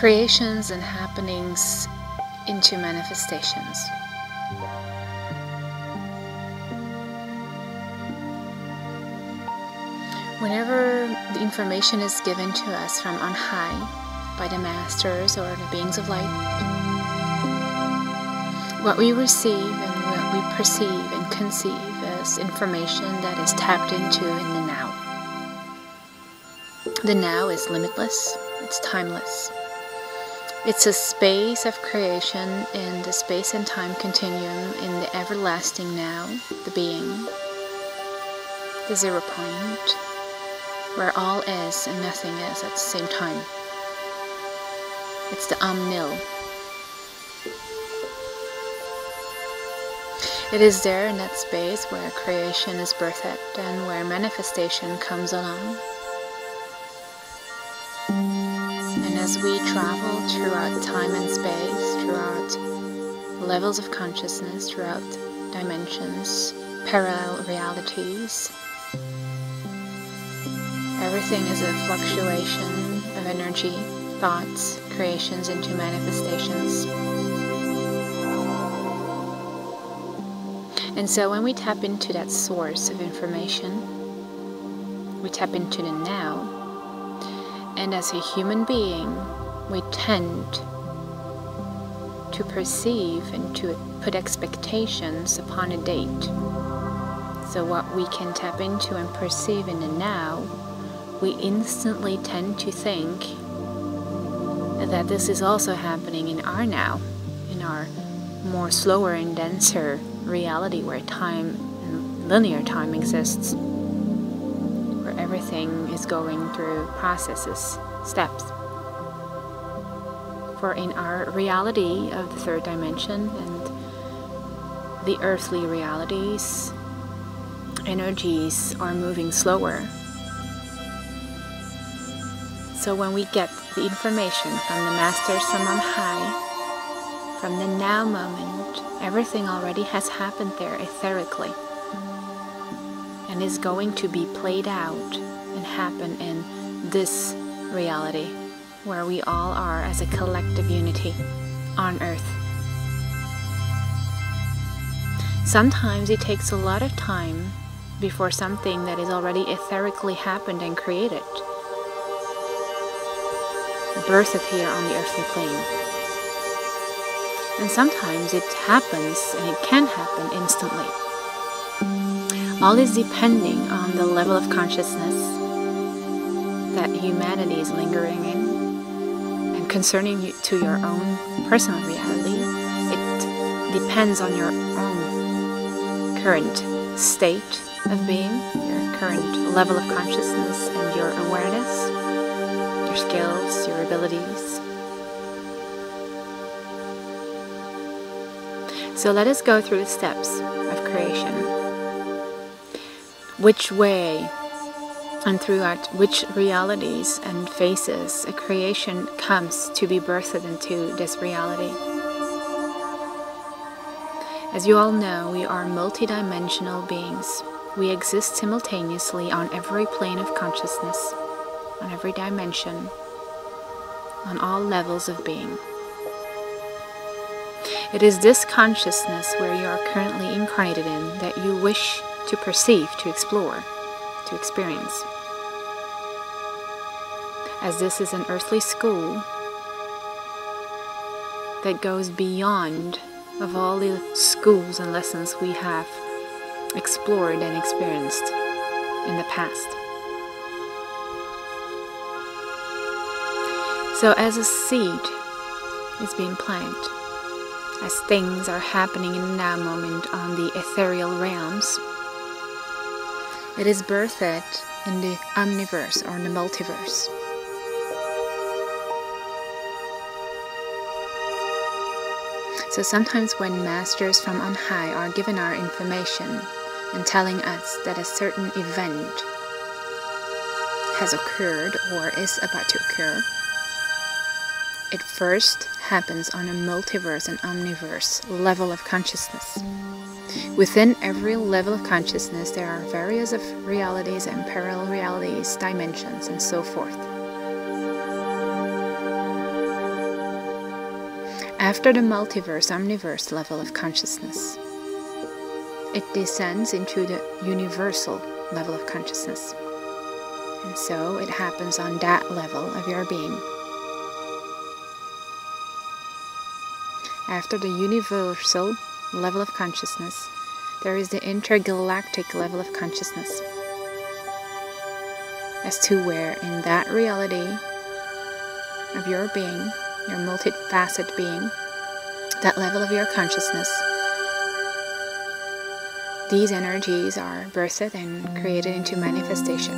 creations and happenings into manifestations. Whenever the information is given to us from on high by the masters or the beings of light, what we receive and what we perceive and conceive as information that is tapped into in the now. The now is limitless, it's timeless. It's a space of creation in the space and time continuum, in the everlasting now, the being, the 0 point, where all is and nothing is at the same time. It's the Omnil. It is there in that space where creation is birthed and where manifestation comes along. And as we travel throughout time and space, throughout levels of consciousness, throughout dimensions, parallel realities, everything is a fluctuation of energy, thoughts, creations into manifestations. And so when we tap into that source of information, we tap into the now, and as a human being, we tend to perceive and to put expectations upon a date. So what we can tap into and perceive in the now, we instantly tend to think that this is also happening in our now, in our more slower and denser reality where time and linear time exists, where everything is going through processes, steps. For in our reality of the third dimension and the earthly realities, energies are moving slower. So when we get the information from the masters from on high, from the now moment, everything already has happened there etherically and is going to be played out and happen in this reality where we all are as a collective unity on Earth. Sometimes it takes a lot of time before something that is already etherically happened and created birthed here on the earthly plane. And sometimes it happens, and it can happen instantly. All is depending on the level of consciousness that humanity is lingering in. And concerning to your own personal reality, it depends on your own current state of being, your current level of consciousness and your awareness, your skills, your abilities. So let us go through the steps of creation. Which way and throughout which realities and phases a creation comes to be birthed into this reality. As you all know, we are multidimensional beings. We exist simultaneously on every plane of consciousness, on every dimension, on all levels of being. It is this consciousness where you are currently incarnated in that you wish to perceive, to explore, to experience. As this is an earthly school that goes beyond of all the schools and lessons we have explored and experienced in the past. So as a seed is being planted, as things are happening in the now moment on the ethereal realms, it is birthed in the Omniverse or the multiverse. So sometimes when masters from on high are given our information and telling us that a certain event has occurred or is about to occur, it first happens on a multiverse and omniverse level of consciousness. Within every level of consciousness, there are various of realities and parallel realities, dimensions, and so forth. After the multiverse, omniverse level of consciousness, it descends into the universal level of consciousness. And so it happens on that level of your being. After the universal level of consciousness, there is the intergalactic level of consciousness. As to where in that reality of your being, your multifaceted being, that level of your consciousness, these energies are birthed and created into manifestation.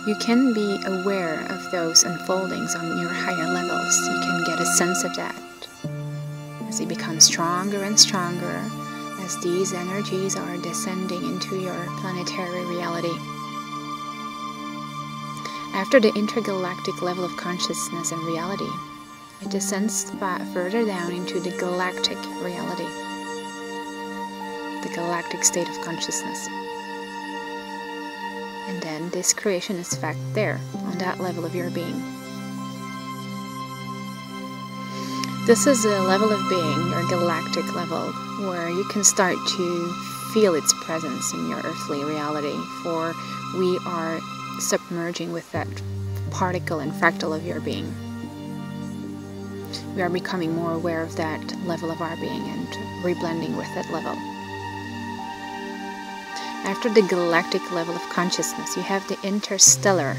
You can be aware of those unfoldings on your higher levels. You can get a sense of that as they become stronger and stronger, as these energies are descending into your planetary reality. After the intergalactic level of consciousness and reality, it descends further down into the galactic reality, the galactic state of consciousness. And then this creation is fact there, on that level of your being. This is a level of being, your galactic level, where you can start to feel its presence in your earthly reality, for we are submerging with that particle and fractal of your being. We are becoming more aware of that level of our being and reblending with that level. After the galactic level of consciousness, you have the interstellar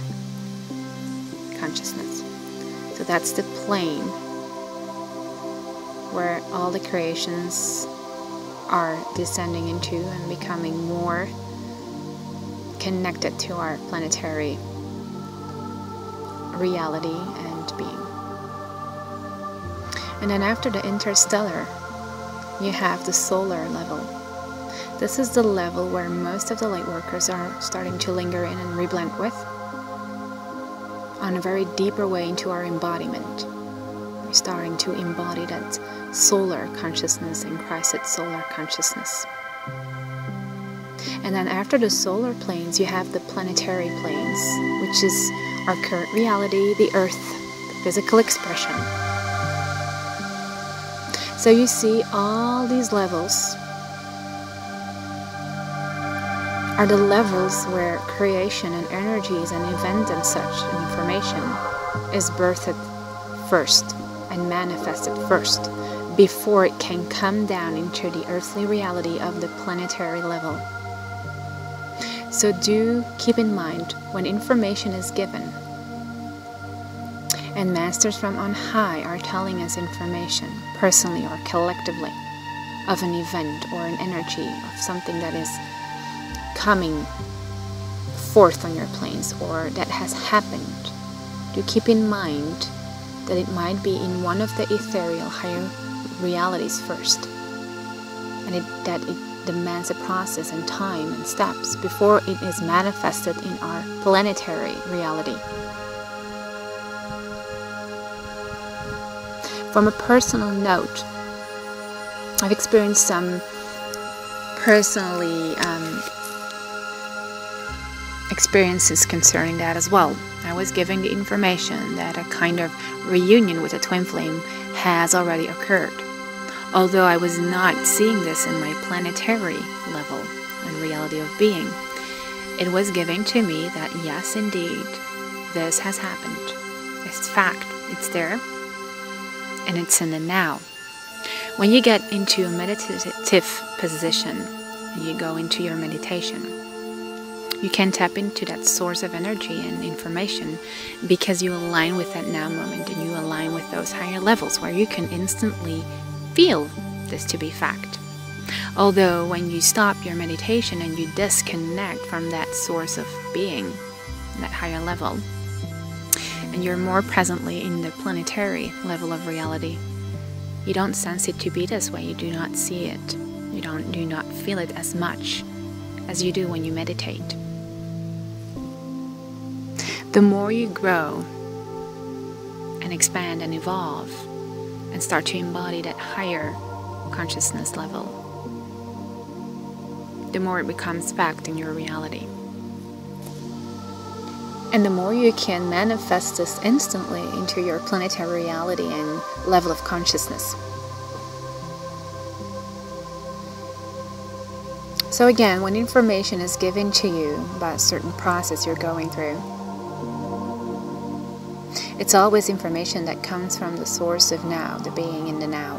consciousness. So that's the plane where all the creations are descending into and becoming more connected to our planetary reality and being. And then after the interstellar, you have the solar level. This is the level where most of the light workers are starting to linger in and reblend with, on a very deeper way into our embodiment. We're starting to embody that solar consciousness in Christ's solar consciousness. And then after the solar planes, you have the planetary planes, which is our current reality, the earth, the physical expression. So you see all these levels are the levels where creation and energies and events and such information is birthed first and manifested first, before it can come down into the earthly reality of the planetary level. So do keep in mind, when information is given and masters from on high are telling us information, personally or collectively, of an event or an energy of something that is coming forth on your planes or that has happened, do keep in mind that it might be in one of the ethereal higher realities first, and that it demands a process and time and steps before it is manifested in our planetary reality. From a personal note, I've experienced some personally experiences concerning that as well. I was given the information that a kind of reunion with a twin flame has already occurred. Although I was not seeing this in my planetary level and reality of being, it was given to me that yes, indeed, this has happened. It's fact, it's there, and it's in the now. When you get into a meditative position, and you go into your meditation, you can tap into that source of energy and information because you align with that now moment and you align with those higher levels where you can instantly feel this to be fact. Although when you stop your meditation and you disconnect from that source of being, that higher level, and you're more presently in the planetary level of reality, you don't sense it to be this way. You do not see it. You do not feel it as much as you do when you meditate. The more you grow and expand and evolve and start to embody that higher consciousness level, the more it becomes fact in your reality. And the more you can manifest this instantly into your planetary reality and level of consciousness. So again, when information is given to you about a certain process you're going through, it's always information that comes from the source of now, the being in the now.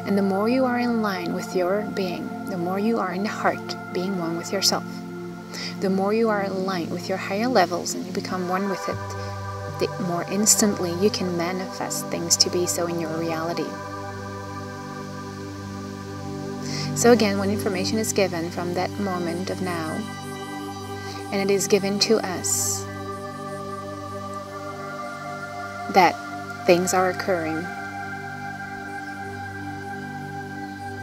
And the more you are in line with your being, the more you are in the heart, being one with yourself, the more you are aligned with your higher levels and you become one with it, the more instantly you can manifest things to be so in your reality. So again, when information is given from that moment of now, and it is given to us that things are occurring,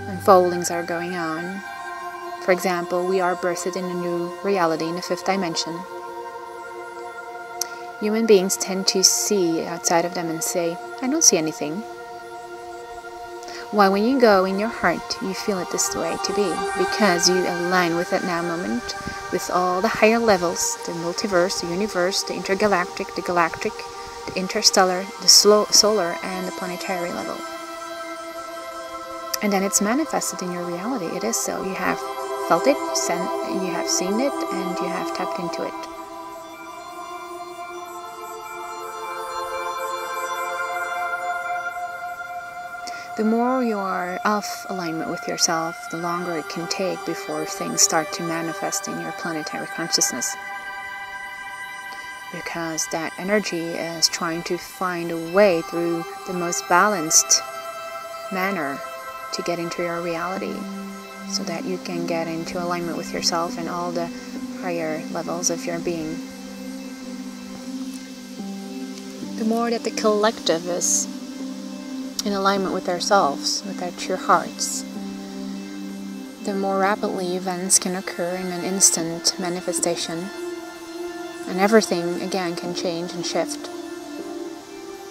unfoldings are going on. For example, we are birthed in a new reality in the 5th dimension. Human beings tend to see outside of them and say, I don't see anything. While when you go in your heart, you feel it this way to be, because you align with that now moment, with all the higher levels, the multiverse, the universe, the intergalactic, the galactic, the interstellar, the solar, and the planetary level. And then it's manifested in your reality. It is so. You have felt it, you have seen it, and you have tapped into it. The more you are off alignment with yourself, the longer it can take before things start to manifest in your planetary consciousness. Because that energy is trying to find a way through the most balanced manner to get into your reality, so that you can get into alignment with yourself and all the higher levels of your being. The more that the collective is in alignment with ourselves, with our true hearts, the more rapidly events can occur in an instant manifestation, and everything again can change and shift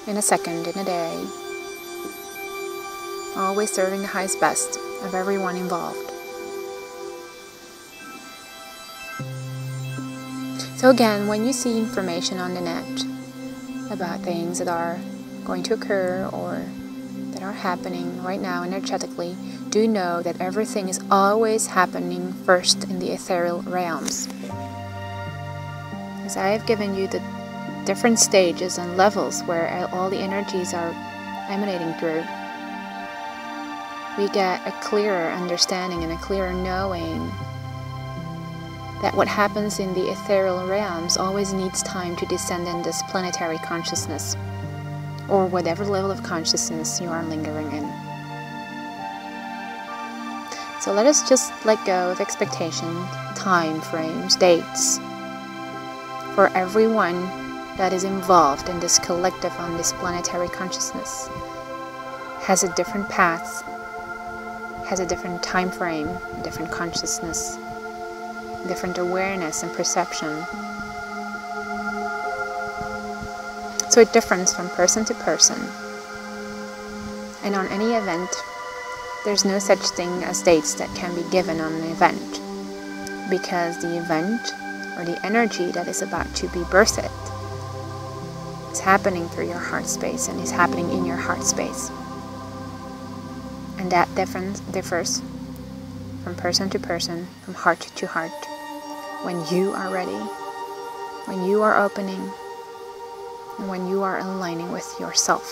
in a second, in a day, always serving the highest best of everyone involved. So again, when you see information on the net about things that are going to occur or that are happening right now energetically, do know that everything is always happening first in the ethereal realms. As I have given you the different stages and levels where all the energies are emanating through, we get a clearer understanding and a clearer knowing that what happens in the ethereal realms always needs time to descend in this planetary consciousness, or whatever level of consciousness you are lingering in. So let us just let go of expectation, time frames, dates, for everyone that is involved in this collective on this planetary consciousness has a different path, has a different time frame, a different consciousness, different awareness and perception. So it differs from person to person. And on any event, there's no such thing as dates that can be given on an event, because the event or the energy that is about to be birthed is happening through your heart space and is happening in your heart space. And that differs from person to person, from heart to heart, when you are ready, when you are opening, and when you are aligning with yourself.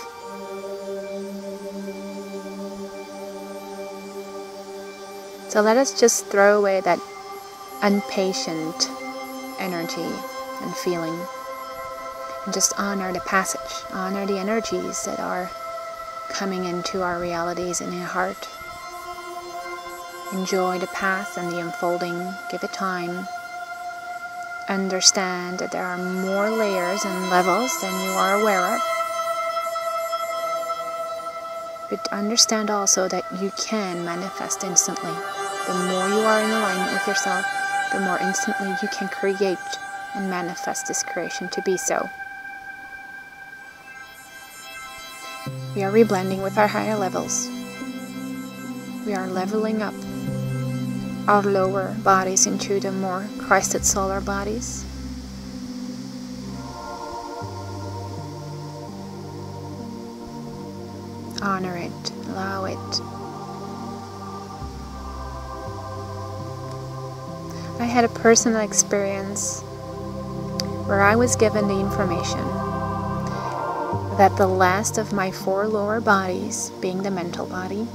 So let us just throw away that impatient energy and feeling, and just honor the passage, honor the energies that are coming into our realities in our heart. Enjoy the path and the unfolding, give it time. Understand that there are more layers and levels than you are aware of. But understand also that you can manifest instantly. The more you are in alignment with yourself, the more instantly you can create and manifest this creation to be so. We are reblending with our higher levels. We are leveling up our lower bodies into the more crested solar bodies. Honor it, allow it. I had a personal experience where I was given the information that the last of my 4 lower bodies, being the mental body,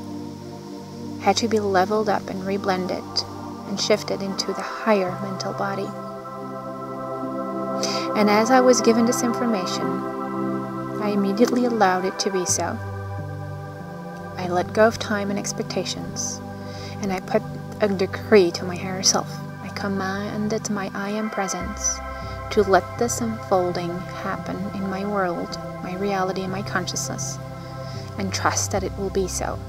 had to be leveled up and reblended and shifted into the higher mental body. And as I was given this information, I immediately allowed it to be so. I let go of time and expectations, and I put a decree to my higher self. I commanded my I Am Presence to let this unfolding happen in my world, my reality, and my consciousness, and trust that it will be so.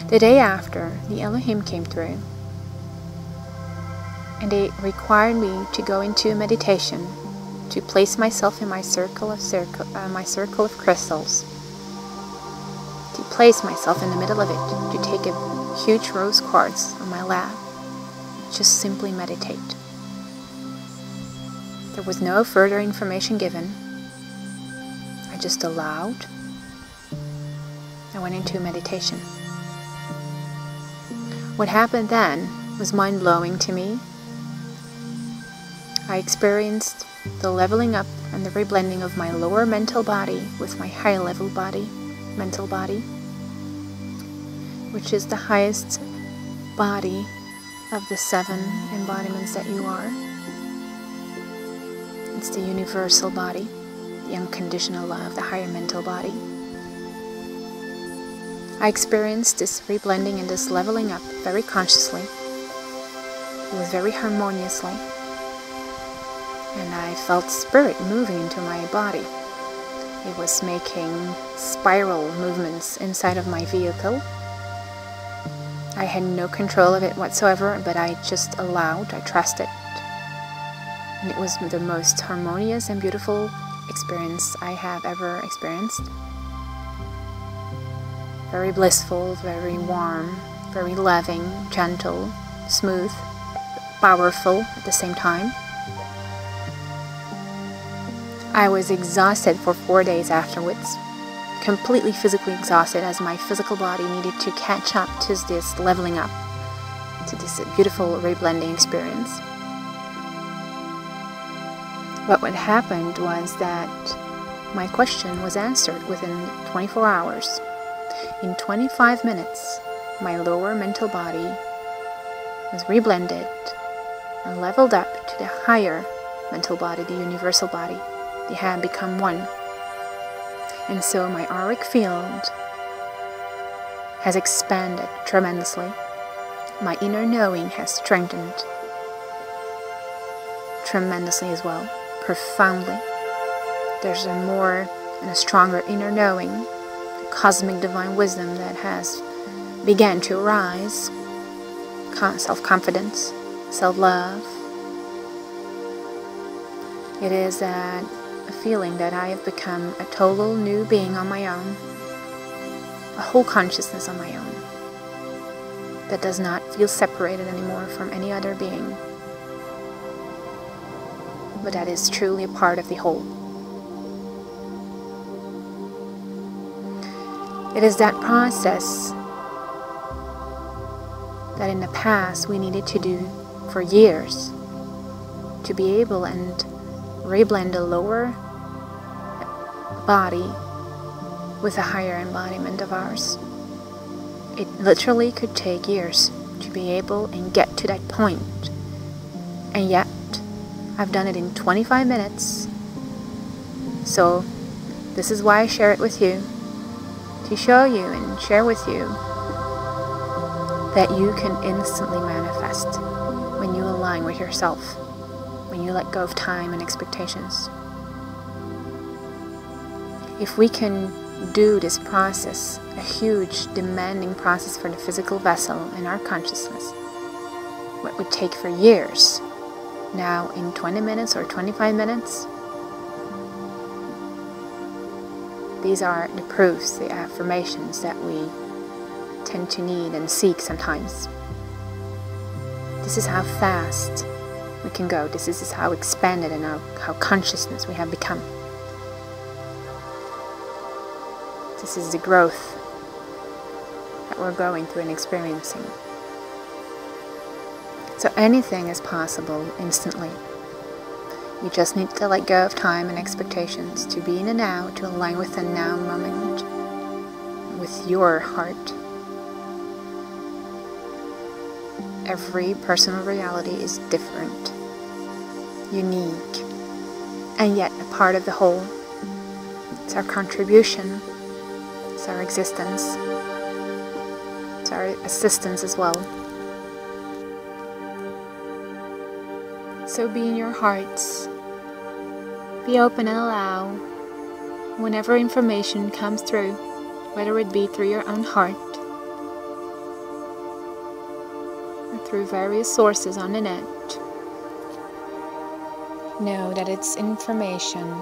The day after, the Elohim came through, and they required me to go into meditation, to place myself in my circle of crystals, to place myself in the middle of it, to take a huge rose quartz on my lap, just simply meditate. There was no further information given. I just allowed. I went into meditation. What happened then was mind-blowing to me. I experienced the leveling up and the reblending of my lower mental body with my higher level body, mental body, which is the highest body of the 7 embodiments that you are. It's the universal body, the unconditional love, the higher mental body. I experienced this reblending and this leveling up very consciously. It was very harmoniously. And I felt spirit moving into my body. It was making spiral movements inside of my vehicle. I had no control of it whatsoever, but I just allowed, I trusted. And it was the most harmonious and beautiful experience I have ever experienced. Very blissful, very warm, very loving, gentle, smooth, powerful at the same time. I was exhausted for 4 days afterwards. Completely physically exhausted, as my physical body needed to catch up to this leveling up, to this beautiful reblending experience. But what happened was that my question was answered within 24 hours. In 25 minutes, my lower mental body was reblended and leveled up to the higher mental body, the universal body. They had become one. And so my auric field has expanded tremendously. My inner knowing has strengthened tremendously as well, profoundly. There's a more and a stronger inner knowing, cosmic divine wisdom that has began to arise, self-confidence, self-love. It is a feeling that I have become a total new being on my own, a whole consciousness on my own, that does not feel separated anymore from any other being, but that is truly a part of the whole. It is that process that in the past we needed to do for years to be able and reblend the lower body with a higher embodiment of ours. It literally could take years to be able and get to that point. And yet, I've done it in 25 minutes. So, this is why I share it with you. To show you and share with you that you can instantly manifest when you align with yourself, when you let go of time and expectations. If we can do this process, a huge, demanding process for the physical vessel in our consciousness, what would take for years, now in 20 minutes or 25 minutes, these are the proofs, the affirmations that we tend to need and seek sometimes. This is how fast we can go. This is how expanded and how consciousness we have become. This is the growth that we're going through and experiencing. So anything is possible instantly. You just need to let go of time and expectations, to be in the now, to align with the now moment, with your heart. Every personal reality is different, unique, and yet a part of the whole. It's our contribution, it's our existence, it's our assistance as well. So be in your hearts, be open and allow whenever information comes through, whether it be through your own heart or through various sources on the net. Know that it's information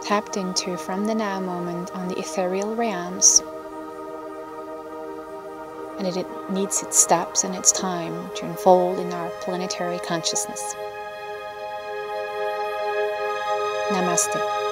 tapped into from the now moment on the ethereal realms, and it needs its steps and its time to unfold in our planetary consciousness. Namaste.